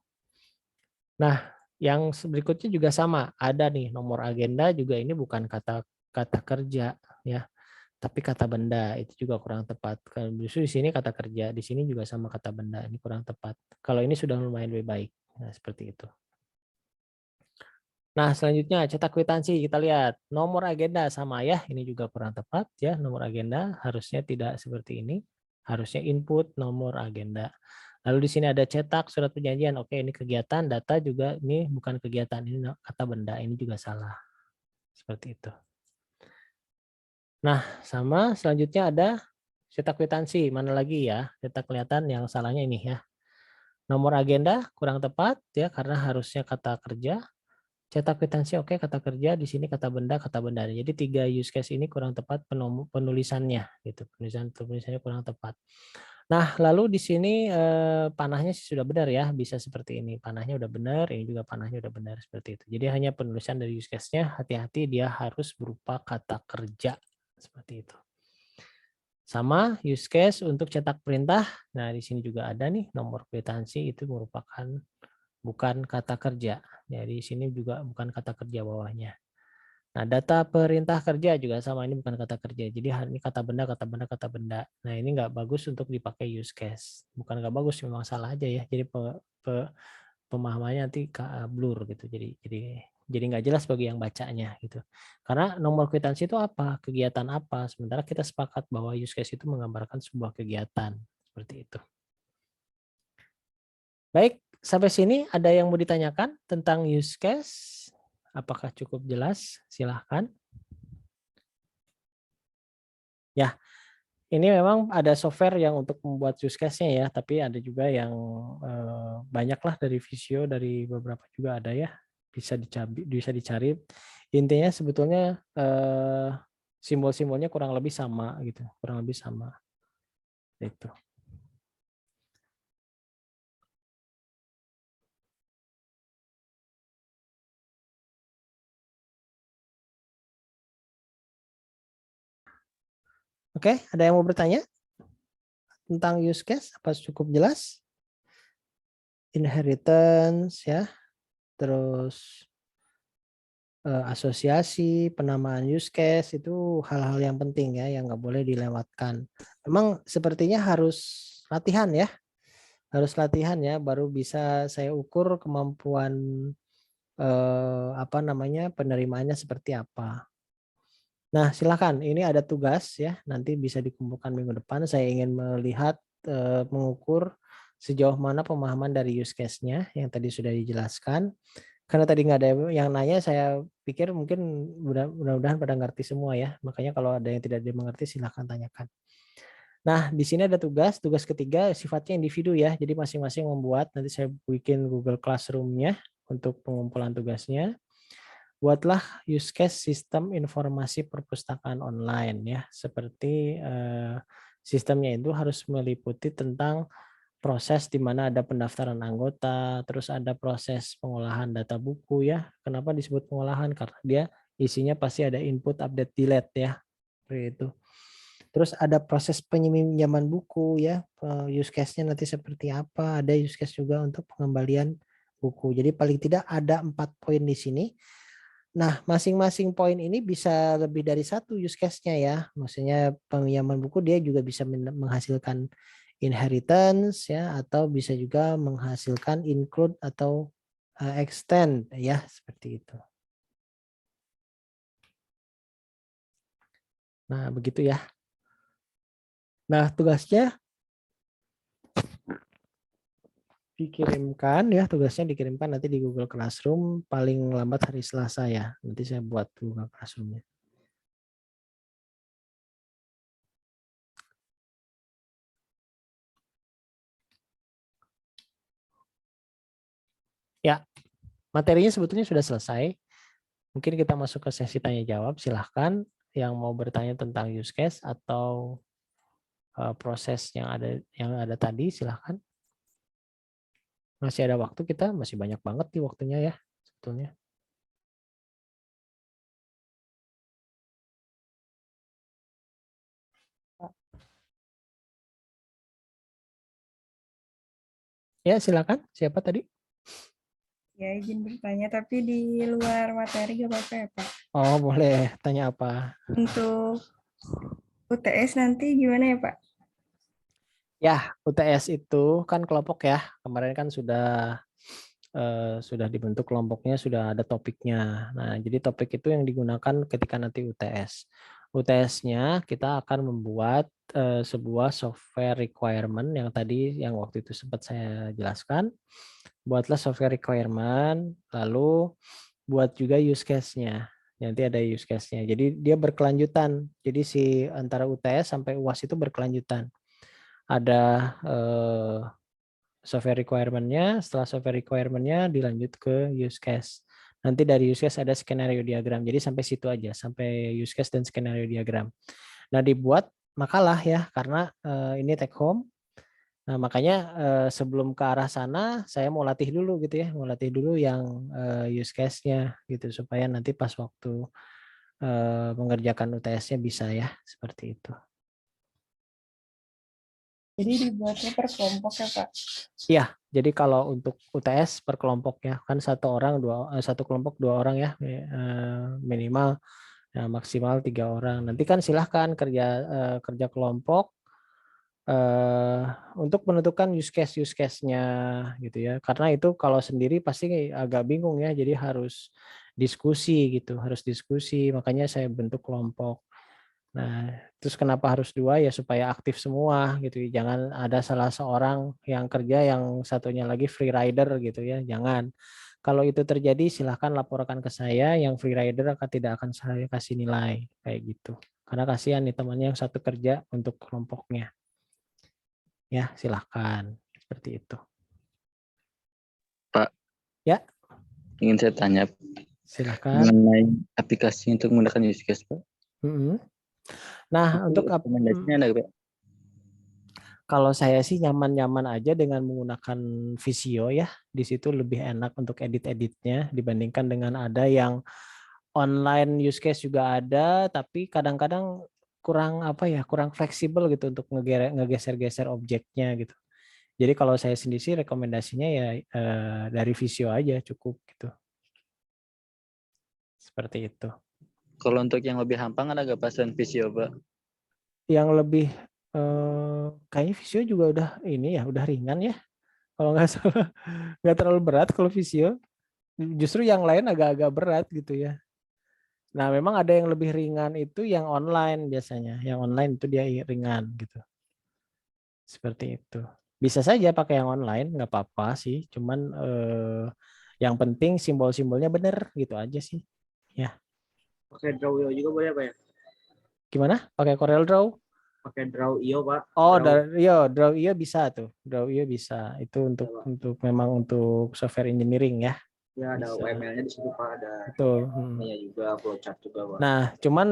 Nah, yang berikutnya juga sama. Ada nih nomor agenda juga ini bukan kata kerja ya, tapi kata benda. Itu juga kurang tepat. Kalau justru di sini kata kerja, di sini juga sama kata benda. Ini kurang tepat. Kalau ini sudah lumayan lebih baik. Nah, seperti itu. Nah, selanjutnya cetak kwitansi. Kita lihat nomor agenda sama ya. Ini juga kurang tepat ya. Nomor agenda harusnya tidak seperti ini. Harusnya input nomor agenda. Lalu di sini ada cetak surat perjanjian. Oke, ini kegiatan. Data juga ini bukan kegiatan. Ini kata benda. Ini juga salah. Seperti itu. Nah, sama selanjutnya ada cetak kwitansi. Mana lagi ya? Cetak kelihatan yang salahnya ini ya. Nomor agenda kurang tepat ya karena harusnya kata kerja. Cetak kwitansi oke, kata kerja di sini kata benda. Jadi 3 use case ini kurang tepat penulisannya gitu. Penulisannya kurang tepat. Nah, lalu di sini panahnya sih sudah benar ya, bisa seperti ini. Panahnya udah benar, ini juga panahnya udah benar seperti itu. Jadi hanya penulisan dari use case-nya hati-hati dia harus berupa kata kerja seperti itu. Sama use case untuk cetak perintah. Nah, di sini juga ada nih nomor kwitansi itu merupakan bukan kata kerja. Jadi di sini juga bukan kata kerja bawahnya. Nah, data perintah kerja juga sama, ini bukan kata kerja. Jadi ini kata benda, kata benda, kata benda. Nah, ini nggak bagus untuk dipakai use case. Bukan nggak bagus, memang salah aja ya. Jadi pemahamannya nanti blur gitu. Jadi nggak jelas bagi yang bacanya gitu. Karena nomor kwitansi itu apa? Kegiatan apa? Sementara kita sepakat bahwa use case itu menggambarkan sebuah kegiatan. Seperti itu. Baik, sampai sini ada yang mau ditanyakan tentang use case? Apakah cukup jelas? Silahkan. Ya, ini memang ada software yang untuk membuat use case-nya ya, tapi ada juga yang banyaklah dari Visio, dari beberapa juga ada ya, bisa dicari. Intinya sebetulnya simbol-simbolnya kurang lebih sama gitu, kurang lebih sama. Itu. Oke, ada yang mau bertanya tentang use case? Apa cukup jelas? Inheritance ya, terus asosiasi, penamaan use case itu hal-hal yang penting ya, yang nggak boleh dilewatkan. Memang sepertinya harus latihan ya, baru bisa saya ukur kemampuan penerimaannya seperti apa. Nah, silakan. Ini ada tugas ya. Nanti bisa dikumpulkan minggu depan. Saya ingin melihat mengukur sejauh mana pemahaman dari use case-nya yang tadi sudah dijelaskan. Karena tadi nggak ada yang nanya, saya pikir mungkin mudah-mudahan pada ngerti semua ya. Makanya kalau ada yang tidak dimengerti silahkan tanyakan. Nah, di sini ada tugas ketiga sifatnya individu ya. Jadi masing-masing membuat. Nanti saya bikin Google Classroom-nya untuk pengumpulan tugasnya. Buatlah use case sistem informasi perpustakaan online ya. Seperti sistemnya itu harus meliputi tentang proses di mana ada pendaftaran anggota, terus ada proses pengolahan data buku ya. Kenapa disebut pengolahan? Karena dia isinya pasti ada input, update, delete ya. Seperti itu. Terus ada proses peminjaman buku ya. Use case-nya nanti seperti apa? Ada use case juga untuk pengembalian buku. Jadi paling tidak ada 4 poin di sini. Nah, masing-masing poin ini bisa lebih dari satu use case-nya ya. Maksudnya peminjaman buku dia juga bisa menghasilkan inheritance ya, atau bisa juga menghasilkan include atau extend ya, seperti itu. Nah, begitu ya. Nah, tugasnya dikirimkan nanti di Google Classroom paling lambat hari Selasa ya. Nanti saya buat Google Classroom-nya. Ya, materinya sebetulnya sudah selesai. Mungkin kita masuk ke sesi tanya jawab. Silahkan yang mau bertanya tentang use case atau proses yang ada tadi, silahkan. Masih ada waktu, kita masih banyak banget nih waktunya ya sebetulnya. Ya, silakan. Siapa tadi? Ya, izin bertanya, tapi di luar materi gak apa-apa ya, Pak? Oh, boleh. Tanya apa? Untuk UTS nanti gimana ya, Pak? Ya, UTS itu kan kelompok ya. Kemarin kan sudah dibentuk kelompoknya, sudah ada topiknya. Nah, jadi topik itu yang digunakan ketika nanti UTS. UTS-nya kita akan membuat sebuah software requirement yang tadi yang waktu itu sempat saya jelaskan. Buatlah software requirement, lalu buat juga use case-nya. Nanti ada use case-nya. Jadi dia berkelanjutan. Jadi si antara UTS sampai UAS itu berkelanjutan. Ada software requirement-nya, setelah software requirement-nya dilanjut ke use case. Nanti dari use case ada skenario diagram. Jadi sampai situ aja, sampai use case dan skenario diagram. Nah, dibuat makalah ya, karena ini take home. Nah, makanya sebelum ke arah sana, saya mau latih dulu gitu ya, mau latih dulu yang use case-nya gitu, supaya nanti pas waktu mengerjakan UTS-nya bisa ya, seperti itu. Jadi dibuatnya per kelompok ya, Pak? Iya, jadi kalau untuk UTS per kelompok ya, kan satu kelompok 2 orang ya, minimal ya, maksimal 3 orang. Nanti kan silahkan kerja kelompok untuk menentukan use case-nya gitu ya. Karena itu kalau sendiri pasti agak bingung ya, jadi harus diskusi gitu, harus diskusi. Makanya saya bentuk kelompok. Nah, terus kenapa harus 2 ya supaya aktif semua gitu. Jangan ada salah seorang yang kerja yang satunya lagi free rider gitu ya. Jangan. Kalau itu terjadi silahkan laporkan ke saya, yang free rider tidak akan saya kasih nilai kayak gitu. Karena kasihan nih temannya yang satu kerja untuk kelompoknya. Ya, silahkan. Seperti itu. Pak, ya, ingin saya tanya silahkan. mengenai aplikasi untuk menggunakan use case, Pak. Nah, Itu untuk rekomendasinya ada, Pak? kalau saya sih nyaman-nyaman aja dengan menggunakan Visio ya. Di situ lebih enak untuk edit-editnya dibandingkan dengan ada yang online use case juga ada, tapi kadang-kadang kurang kurang fleksibel gitu untuk ngegeser-geser objeknya gitu. Jadi kalau saya sendiri sih rekomendasinya ya dari Visio aja cukup gitu. Seperti itu. Kalau untuk yang lebih hampang ada nggak pasien Visio, Pak? Yang lebih kayaknya Visio juga udah udah ringan ya. Kalau nggak salah nggak terlalu berat kalau Visio. Justru yang lain agak-agak berat gitu ya. Nah, memang ada yang lebih ringan itu yang online biasanya. Yang online itu dia ringan gitu. Seperti itu. Bisa saja pakai yang online, nggak apa-apa sih. Cuman yang penting simbol-simbolnya bener gitu aja sih. Ya. Pakai Draw.io juga boleh, Pak ya? Gimana? Pakai Corel Draw? Pakai Draw.io, Pak. Oh, Draw. Draw.io bisa tuh. Draw.io bisa. Itu untuk memang untuk software engineering ya. Ya, ada Bisa. UML-nya di situ, Pak. Ada Betul. ininya juga, flowchart juga, Pak. Nah, cuman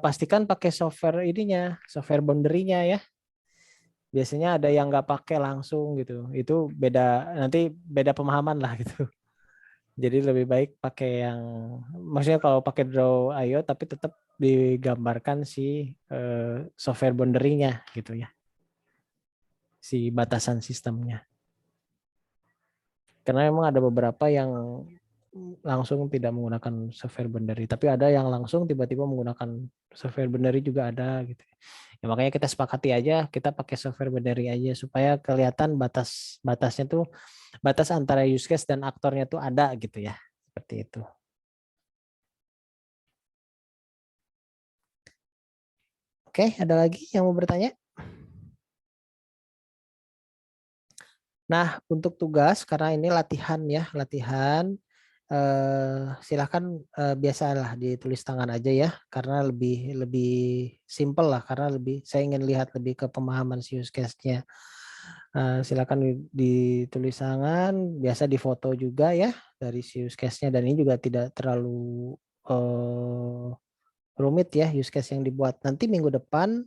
pastikan pakai software software boundary-nya ya. Biasanya ada yang nggak pakai langsung gitu. Itu nanti beda pemahaman lah gitu. Jadi lebih baik pakai yang, maksudnya kalau pakai Draw.io tapi tetap digambarkan si software boundary-nya gitu ya. Si batasan sistemnya. Karena memang ada beberapa yang langsung tidak menggunakan software boundary, tapi ada yang langsung tiba-tiba menggunakan software boundary juga ada gitu. Ya, makanya kita sepakati aja kita pakai software boundary aja supaya kelihatan batasnya tuh, batas antara use case dan aktornya tuh ada gitu ya. Seperti itu. Oke, ada lagi yang mau bertanya? Nah, untuk tugas karena ini latihan ya, silahkan biasalah ditulis tangan aja ya, karena lebih simple lah, karena saya ingin lihat lebih ke pemahaman si use case-nya. Silakan ditulis tangan, biasa difoto juga ya dari si use case-nya, dan ini juga tidak terlalu rumit ya use case yang dibuat. Nanti minggu depan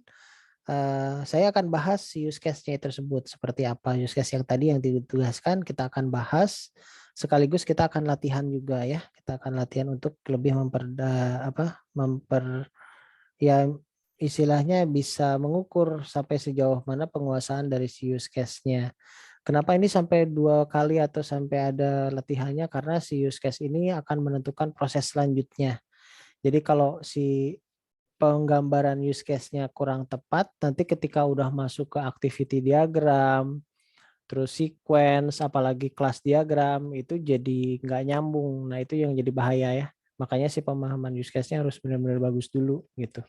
saya akan bahas use case-nya tersebut seperti apa. Use case yang tadi yang ditugaskan kita akan bahas, sekaligus kita akan latihan juga ya. Kita akan latihan untuk lebih ya istilahnya bisa mengukur sampai sejauh mana penguasaan dari si use case-nya. Kenapa ini sampai 2 kali atau sampai ada latihannya? Karena si use case ini akan menentukan proses selanjutnya. Jadi kalau si penggambaran use case-nya kurang tepat, nanti ketika udah masuk ke activity diagram, terus sequence, apalagi kelas diagram, itu jadi nggak nyambung. Nah itu yang jadi bahaya ya. Makanya si pemahaman use case-nya harus benar-benar bagus dulu gitu.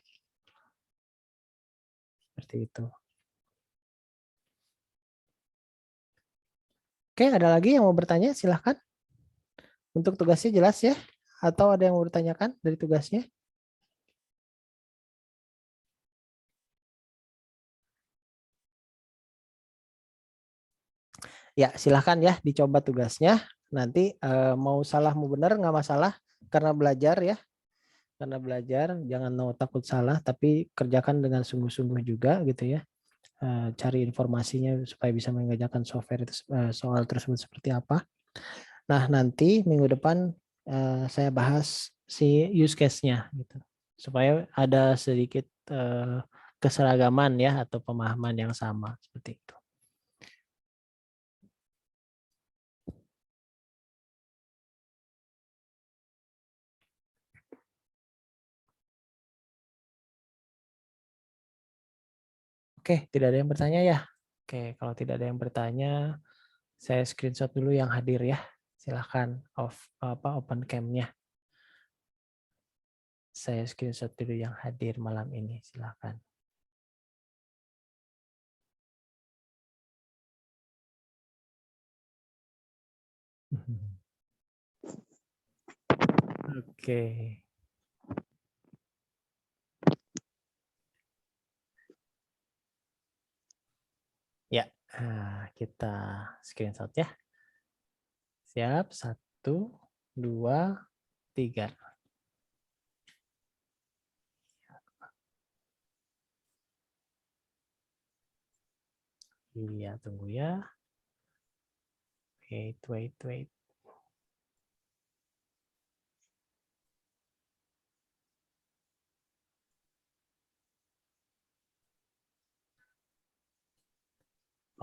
Seperti itu. Oke, ada lagi yang mau bertanya? Silahkan. Untuk tugasnya jelas ya? Atau ada yang mau bertanyakan dari tugasnya? Ya, silahkan ya dicoba tugasnya. Nanti mau salah mau benar nggak masalah karena belajar ya. Karena belajar jangan mau takut salah tapi kerjakan dengan sungguh-sungguh juga gitu ya. Cari informasinya supaya bisa mengerjakan software itu soal tersebut seperti apa. Nah, nanti minggu depan saya bahas si use case-nya gitu. Supaya ada sedikit keseragaman ya atau pemahaman yang sama seperti itu. Oke, tidak ada yang bertanya ya? Oke, kalau tidak ada yang bertanya, saya screenshot dulu yang hadir ya. Silahkan open cam-nya. Saya screenshot dulu yang hadir malam ini, silahkan. Oke. Ya, kita screenshot ya. Siap, 1, 2, 3. Iya, tunggu ya. Wait.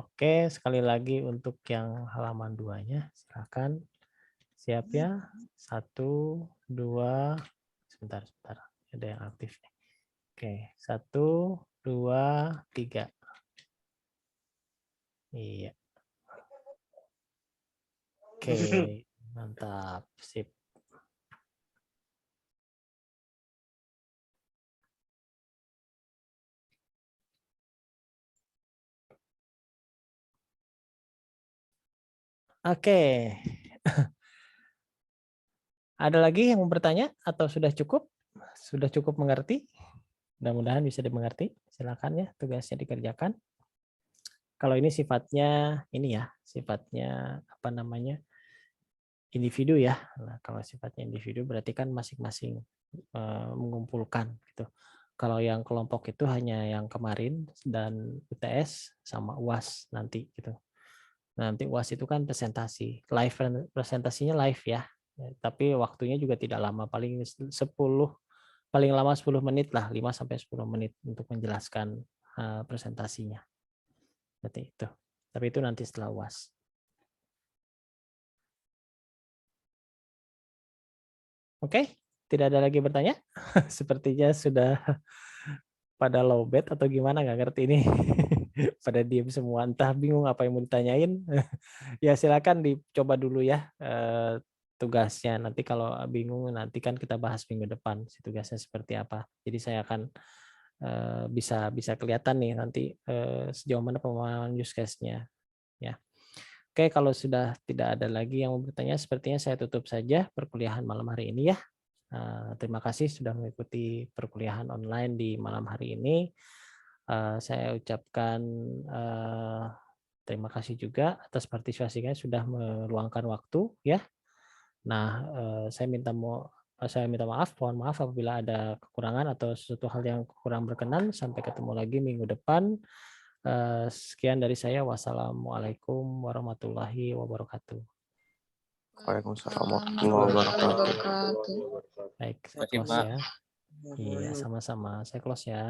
Oke, sekali lagi untuk yang halaman 2-nya, silakan. Siap ya? 1, 2, sebentar. Ada yang aktif nih. Oke, 1, 2, 3. Iya. Oke, mantap. Sip. Oke. Ada lagi yang mau bertanya atau sudah cukup? Sudah cukup mengerti? Mudah-mudahan bisa dimengerti. Silakan ya, tugasnya dikerjakan. Kalau ini sifatnya apa namanya? Individu ya. Nah, kalau sifatnya individu berarti kan masing-masing mengumpulkan gitu. Kalau yang kelompok itu hanya yang kemarin dan UTS sama UAS nanti gitu. Nanti UAS itu kan presentasi, presentasinya live ya. Tapi waktunya juga tidak lama, paling lama 10 menit lah, 5 sampai 10 menit untuk menjelaskan presentasinya. Seperti itu. Tapi itu nanti setelah UAS. Oke, tidak ada lagi bertanya? Sepertinya sudah pada lowbat atau gimana, nggak ngerti ini. Pada diem semua, entah bingung apa yang mau ditanyain. Ya silakan dicoba dulu ya tugasnya. Nanti kalau bingung nanti kan kita bahas minggu depan si tugasnya seperti apa. Jadi saya akan bisa kelihatan nih nanti sejauh mana pemahaman use case-nya. Ya. Oke, kalau sudah tidak ada lagi yang mau bertanya, sepertinya saya tutup saja perkuliahan malam hari ini ya. Terima kasih sudah mengikuti perkuliahan online di malam hari ini. Saya ucapkan terima kasih juga atas partisipasinya sudah meluangkan waktu ya. Nah, saya minta maaf, mohon maaf apabila ada kekurangan atau sesuatu hal yang kurang berkenan. Sampai ketemu lagi minggu depan. Sekian dari saya. Wassalamualaikum warahmatullahi wabarakatuh. Waalaikumsalam warahmatullahi wabarakatuh. Baik, saya Terima kasih, close Pak. ya. Iya, sama-sama. Saya close ya.